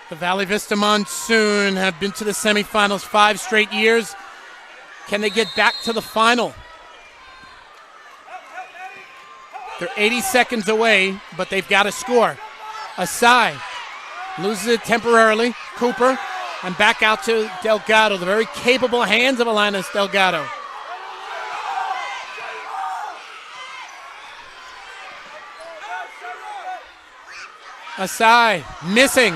The Valley Vista Monsoon have been to the semifinals 5 straight years. Can they get back to the final? They're 80 seconds away, but they've got to score. Asai loses it temporarily. Cooper, and back out to Delgado. The very capable hands of Alinas Delgado. Asai missing.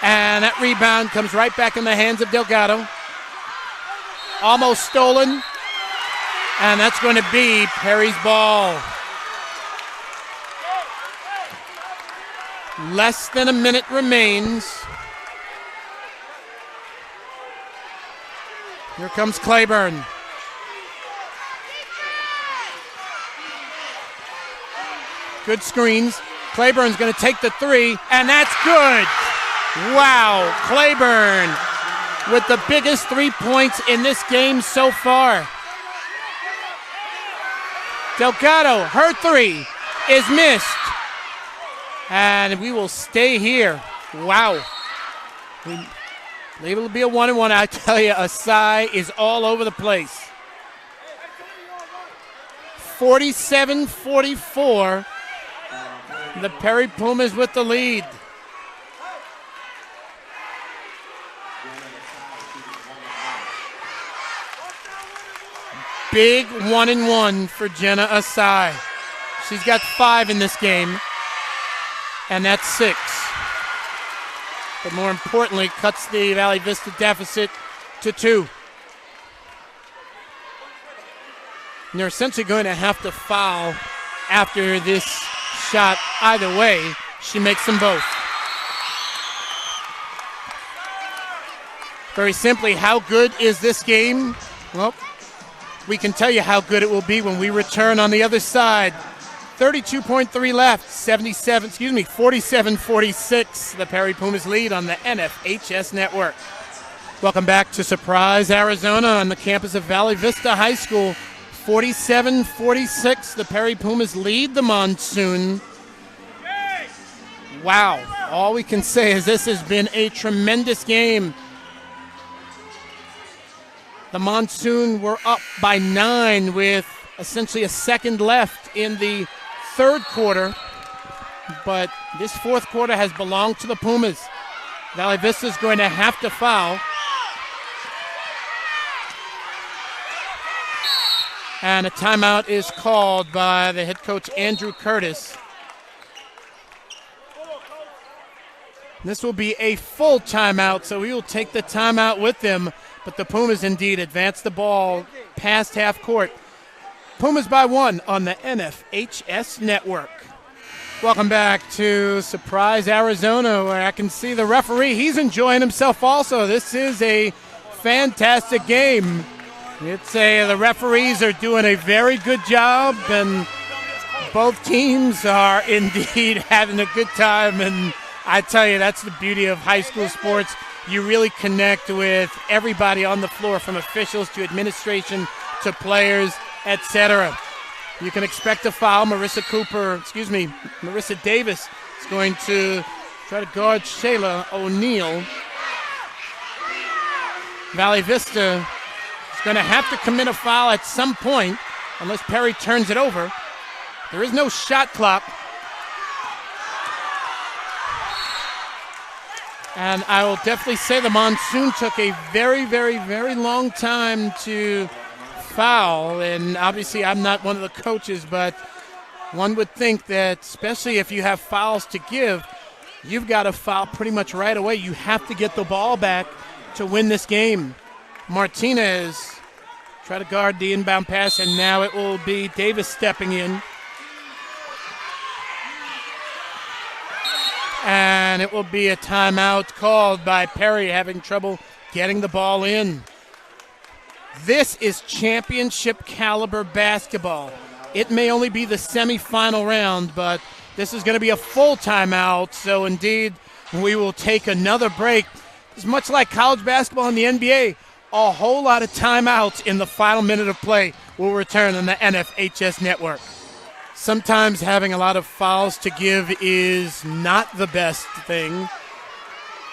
And that rebound comes right back in the hands of Delgado. Almost stolen. And that's going to be Perry's ball. Less than a minute remains. Here comes Claiborne. Good screens. Claiborne's going to take the three, and that's good. Wow, Claiborne with the biggest 3 points in this game so far. Delgado, her three is missed. And we will stay here. Wow. Able to be a 1-and-1. I tell you, Asai is all over the place. 47-44. The Perry Pumas with the lead. Big 1-and-1 for Jenna Asai. She's got 5 in this game, and that's 6. But more importantly, cuts the Valley Vista deficit to 2. And they're essentially going to have to foul after this shot. Either way, she makes them both. Very simply, how good is this game? Well, we can tell you how good it will be when we return on the other side. 32.3 left, 47-46. The Perry Pumas lead on the NFHS network. Welcome back to Surprise, Arizona on the campus of Valley Vista High School. 47-46, the Perry Pumas lead the Monsoon. Wow, all we can say is this has been a tremendous game. The Monsoon were up by 9 with essentially a second left in the third quarter, but this fourth quarter has belonged to the Pumas. Valley Vista is going to have to foul. And a timeout is called by the head coach, Andrew Curtis. This will be a full timeout, so we will take the timeout with them. But the Pumas indeed advance the ball past half court. Pumas by 1 on the NFHS network. Welcome back to Surprise, Arizona, where I can see the referee. He's enjoying himself also. This is a fantastic game. The referees are doing a very good job, and both teams are indeed having a good time. And I tell you, that's the beauty of high school sports. You really connect with everybody on the floor, from officials to administration to players, etc. You can expect a foul. Marissa Davis is going to try to guard Shayla O'Neal. Valley Vista is going to have to commit a foul at some point unless Perry turns it over. There is no shot clock. And I will definitely say the Monsoon took a very, very, very long time to foul. And obviously I'm not one of the coaches, but one would think that especially if you have fouls to give, you've got to foul pretty much right away. You have to get the ball back to win this game. Martinez try to guard the inbound pass, and now it will be Davis stepping in. And it will be a timeout called by Perry, having trouble getting the ball in. This is championship caliber basketball. It may only be the semifinal round, but this is going to be a full timeout. So indeed, we will take another break. It's much like college basketball in the NBA. A whole lot of timeouts in the final minute of play. Will return on the NFHS network. Sometimes having a lot of fouls to give is not the best thing.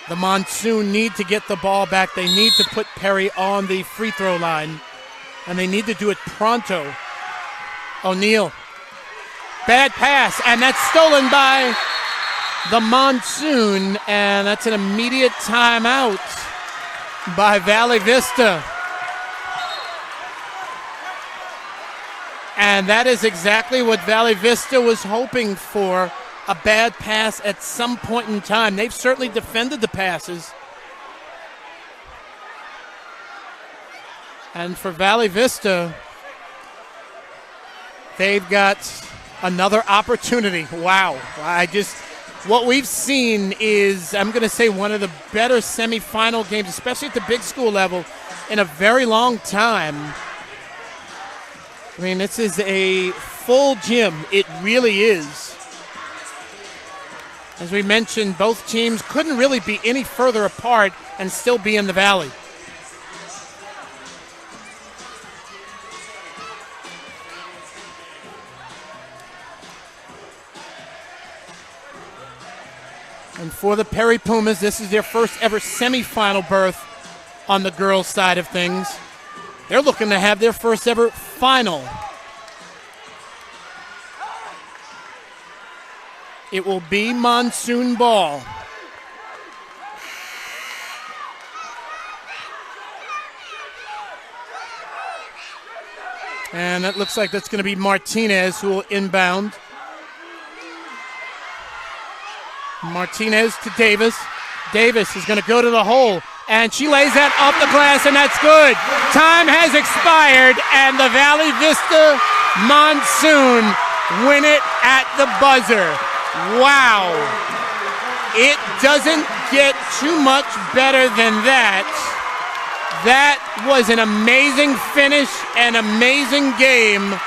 The Monsoon need to get the ball back. They need to put Perry on the free throw line, and they need to do it pronto. O'Neal. Bad pass, and that's stolen by the Monsoon, and that's an immediate timeout by Valley Vista. And that is exactly what Valley Vista was hoping for, a bad pass at some point in time. They've certainly defended the passes. And for Valley Vista, they've got another opportunity. Wow. What we've seen is, I'm going to say, one of the better semifinal games, especially at the big school level, in a very long time. I mean, this is a full gym. It really is. As we mentioned, both teams couldn't really be any further apart and still be in the Valley. And for the Perry Pumas, this is their first ever semifinal berth on the girls' side of things. They're looking to have their first ever final. It will be Monsoon ball. And it looks like that's going to be Martinez who will inbound. Martinez to Davis. Davis is going to go to the hole, and she lays that off the glass, and that's good. Time has expired, and the Valley Vista Monsoon win it at the buzzer. Wow. It doesn't get too much better than that. That was an amazing finish, an amazing game.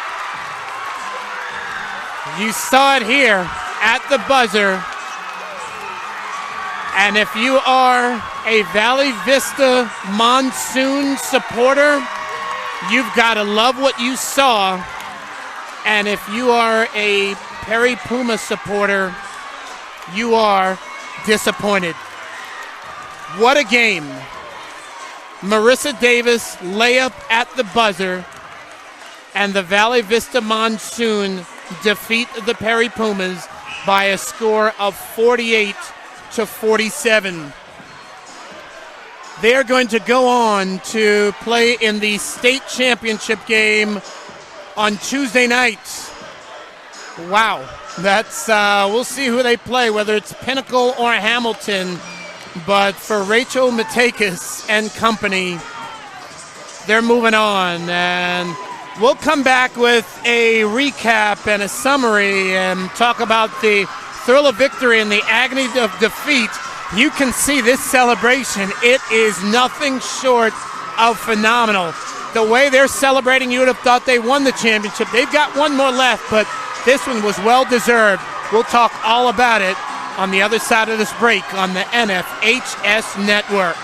You saw it here at the buzzer. And if you are a Valley Vista Monsoon supporter, you've got to love what you saw. And if you are a Perry Puma supporter, you are disappointed. What a game. Marissa Davis layup at the buzzer, and the Valley Vista Monsoon defeat the Perry Pumas by a score of 48-47. They're going to go on to play in the state championship game on Tuesday night. Wow, that's we'll see who they play, whether it's Pinnacle or Hamilton. But for Rachel Matakis and company, they're moving on. And we'll come back with a recap and a summary and talk about the thrill of victory and the agony of defeat. You can see this celebration. It is nothing short of phenomenal. The way they're celebrating, you would have thought they won the championship. They've got one more left, but this one was well-deserved. We'll talk all about it on the other side of this break on the NFHS Network.